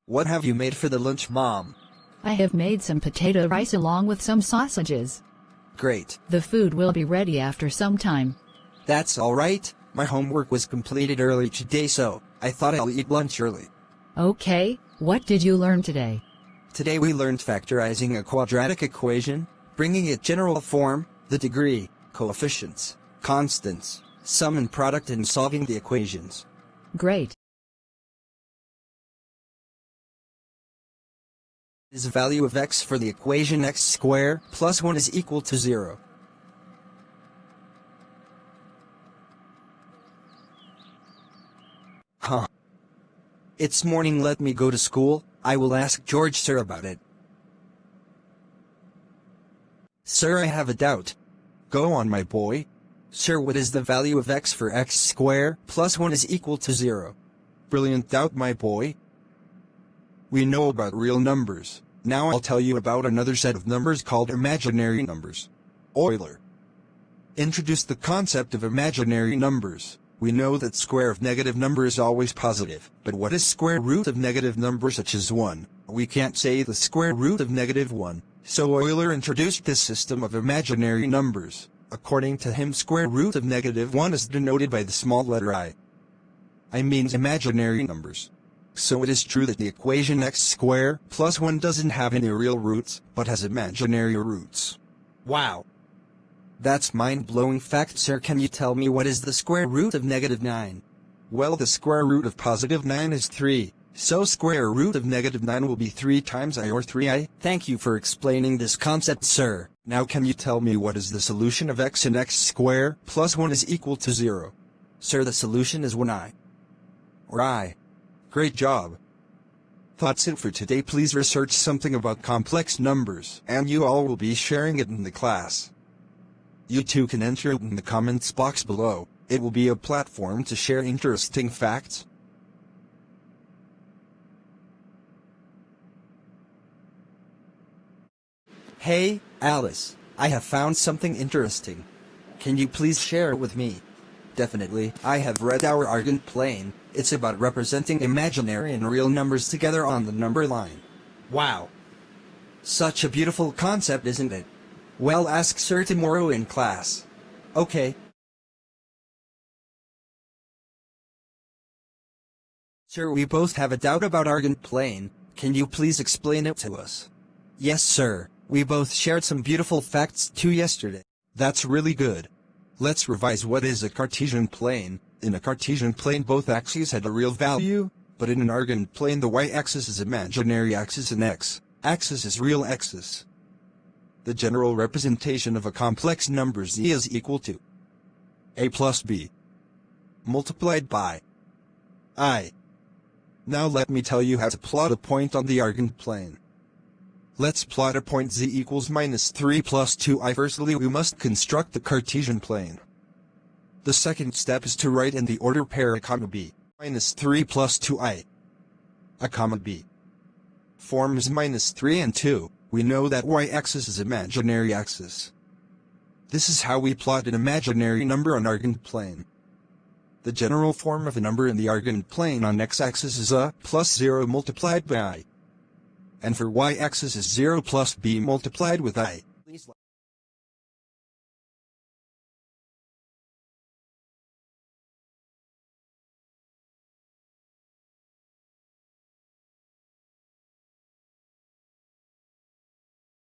What have you made for the lunch, Mom? I have made some potato rice along with some sausages. Great. The food will be ready after some time. That's all right. My homework was completed early today, so I thought I'll eat lunch early. Okay, what did you learn today? Today we learned factorizing a quadratic equation, bringing it general form, the degree, coefficients, constants, sum and product, and solving the equations. Great. Is the value of x for the equation x squared plus 1 is equal to 0. Huh. It's morning, let me go to school. I will ask George sir about it. Sir, I have a doubt. Go on, my boy. Sir, what is the value of x for x squared plus 1 is equal to 0? Brilliant doubt, my boy. We know about real numbers. Now I'll tell you about another set of numbers called imaginary numbers. Euler introduced the concept of imaginary numbers. We know that square of negative number is always positive, but what is square root of negative number such as 1? We can't say the square root of negative 1, so Euler introduced this system of imaginary numbers. According to him, square root of negative 1 is denoted by the small letter I. I means imaginary numbers. So it is true that the equation x squared plus 1 doesn't have any real roots, but has imaginary roots. Wow. That's mind-blowing fact, sir. Can you tell me what is the square root of negative 9? Well, the square root of positive 9 is 3, so square root of negative 9 will be 3 times I or 3i. Thank you for explaining this concept, sir. Now can you tell me what is the solution of x and x squared plus 1 is equal to 0? Sir, the solution is 1i. Or I. Great job. That's it for today. Please research something about complex numbers, and you all will be sharing it in the class. You too can enter it in the comments box below. It will be a platform to share interesting facts. Hey, Alice, I have found something interesting. Can you please share it with me? Definitely, I have read our Argand plane. It's about representing imaginary and real numbers together on the number line. Wow. Such a beautiful concept, isn't it? Well, ask sir tomorrow in class. Okay. Sir, we both have a doubt about Argand plane. Can you please explain it to us? Yes, sir. We both shared some beautiful facts too yesterday. That's really good. Let's revise. What is a Cartesian plane? In a Cartesian plane, both axes had a real value, but in an Argand plane the y-axis is imaginary axis and x-axis is real axis. The general representation of a complex number z is equal to a plus b multiplied by I. Now let me tell you how to plot a point on the Argand plane. Let's plot a point z equals minus 3 plus 2i. Firstly, we must construct the Cartesian plane. The second step is to write in the order pair a comma b. Minus 3 plus 2i. A comma b forms minus 3 and 2. We know that y-axis is imaginary axis. This is how we plot an imaginary number on Argand plane. The general form of a number in the Argand plane on x-axis is a plus 0 multiplied by I. And for y-axis is 0 plus b multiplied with I.